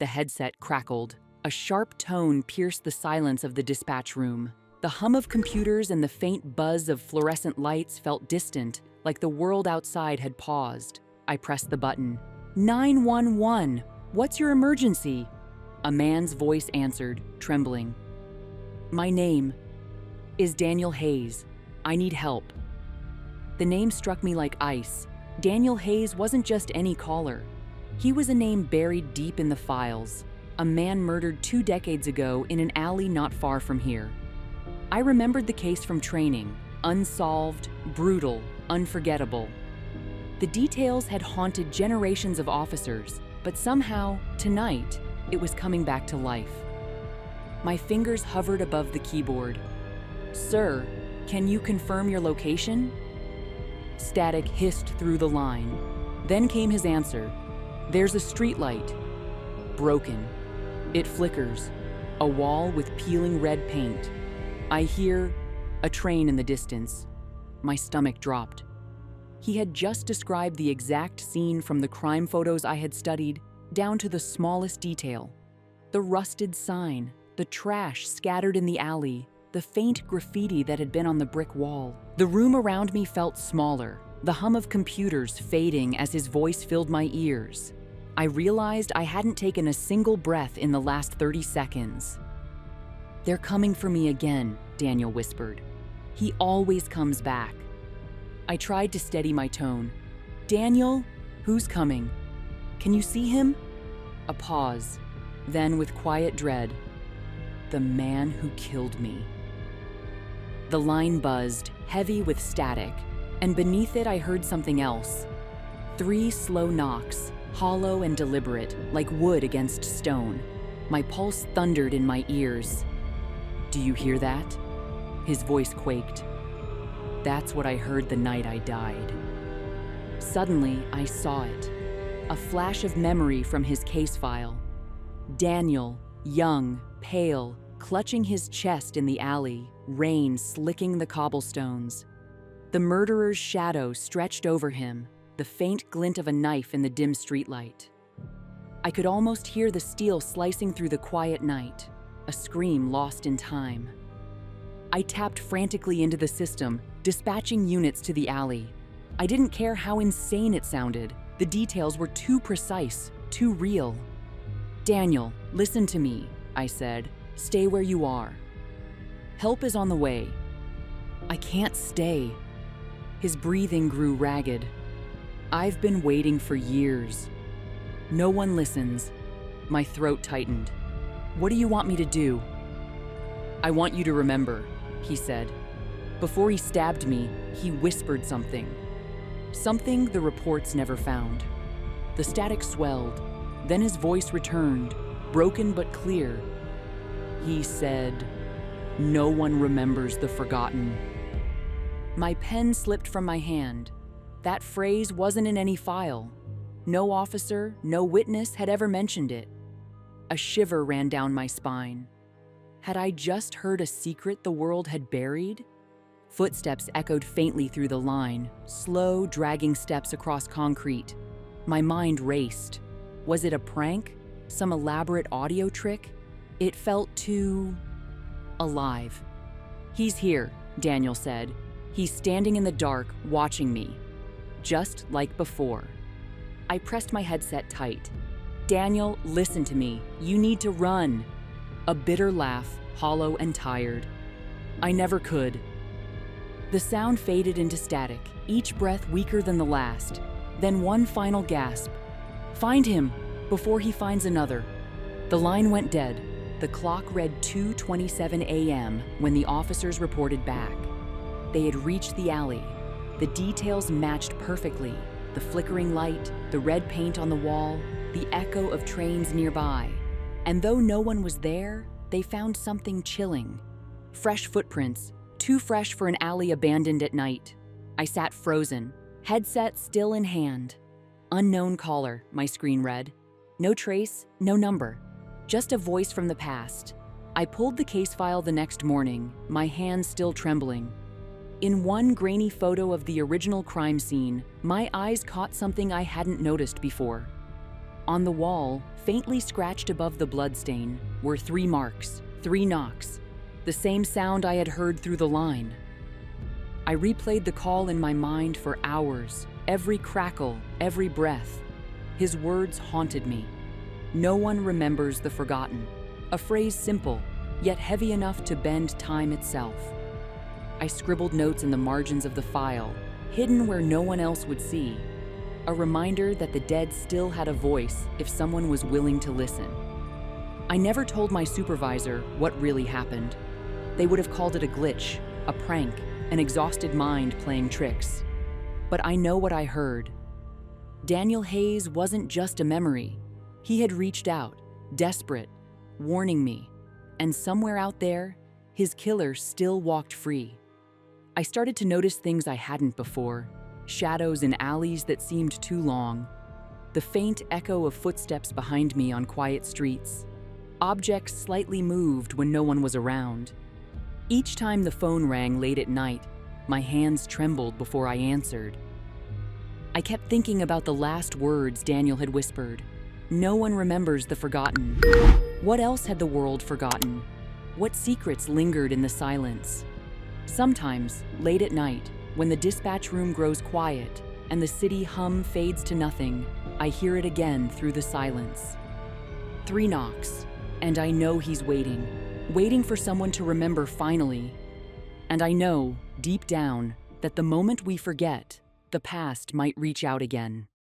The headset crackled. A sharp tone pierced the silence of the dispatch room. The hum of computers and the faint buzz of fluorescent lights felt distant, like the world outside had paused. I pressed the button. 911, what's your emergency? A man's voice answered, trembling. My name is Daniel Hayes. I need help. The name struck me like ice. Daniel Hayes wasn't just any caller. He was a name buried deep in the files. A man murdered 2 decades ago in an alley not far from here. I remembered the case from training. Unsolved, brutal, unforgettable. The details had haunted generations of officers, but somehow, tonight, it was coming back to life. My fingers hovered above the keyboard. Sir, can you confirm your location? Static hissed through the line. Then came his answer. There's a streetlight. Broken. It flickers. A wall with peeling red paint. I hear a train in the distance. My stomach dropped. He had just described the exact scene from the crime photos I had studied, down to the smallest detail. The rusted sign, the trash scattered in the alley, the faint graffiti that had been on the brick wall. The room around me felt smaller, the hum of computers fading as his voice filled my ears. I realized I hadn't taken a single breath in the last 30 seconds. They're coming for me again, Daniel whispered. He always comes back. I tried to steady my tone. Daniel, who's coming? Can you see him? A pause. Then, with quiet dread, the man who killed me. The line buzzed, heavy with static, and beneath it I heard something else. 3 slow knocks, hollow and deliberate, like wood against stone. My pulse thundered in my ears. Do you hear that? His voice quaked. That's what I heard the night I died. Suddenly, I saw it. A flash of memory from his case file. Daniel, young, pale, clutching his chest in the alley, rain slicking the cobblestones. The murderer's shadow stretched over him, the faint glint of a knife in the dim streetlight. I could almost hear the steel slicing through the quiet night, a scream lost in time. I tapped frantically into the system, dispatching units to the alley. I didn't care how insane it sounded. The details were too precise, too real. Daniel, listen to me, I said. Stay where you are. Help is on the way. I can't stay. His breathing grew ragged. I've been waiting for years. No one listens. My throat tightened. What do you want me to do? I want you to remember, he said. Before he stabbed me, he whispered something. Something the reports never found. The static swelled. Then his voice returned, broken but clear. He said, "No one remembers the forgotten." My pen slipped from my hand. That phrase wasn't in any file. No officer, no witness had ever mentioned it. A shiver ran down my spine. Had I just heard a secret the world had buried? Footsteps echoed faintly through the line, slow, dragging steps across concrete. My mind raced. Was it a prank? Some elaborate audio trick? It felt too alive. He's here, Daniel said. He's standing in the dark, watching me. Just like before. I pressed my headset tight. Daniel, listen to me. You need to run. A bitter laugh, hollow and tired. I never could. The sound faded into static, each breath weaker than the last. Then one final gasp. Find him, before he finds another. The line went dead. The clock read 2:27 a.m. when the officers reported back. They had reached the alley. The details matched perfectly. The flickering light, the red paint on the wall, the echo of trains nearby. And though no one was there, they found something chilling. Fresh footprints, too fresh for an alley abandoned at night. I sat frozen, headset still in hand. Unknown caller, my screen read. No trace, no number. Just a voice from the past. I pulled the case file the next morning, my hands still trembling. In one grainy photo of the original crime scene, my eyes caught something I hadn't noticed before. On the wall, faintly scratched above the bloodstain, were 3 marks, 3 knocks, the same sound I had heard through the line. I replayed the call in my mind for hours, every crackle, every breath. His words haunted me. No one remembers the forgotten. A phrase simple, yet heavy enough to bend time itself. I scribbled notes in the margins of the file, hidden where no one else would see. A reminder that the dead still had a voice if someone was willing to listen. I never told my supervisor what really happened. They would have called it a glitch, a prank, an exhausted mind playing tricks. But I know what I heard. Daniel Hayes wasn't just a memory. He had reached out, desperate, warning me. And somewhere out there, his killer still walked free. I started to notice things I hadn't before. Shadows in alleys that seemed too long. The faint echo of footsteps behind me on quiet streets. Objects slightly moved when no one was around. Each time the phone rang late at night, my hands trembled before I answered. I kept thinking about the last words Daniel had whispered. No one remembers the forgotten. What else had the world forgotten? What secrets lingered in the silence? Sometimes, late at night, when the dispatch room grows quiet and the city hum fades to nothing, I hear it again through the silence. 3 knocks, and I know he's waiting for someone to remember finally. And I know, deep down, that the moment we forget, the past might reach out again.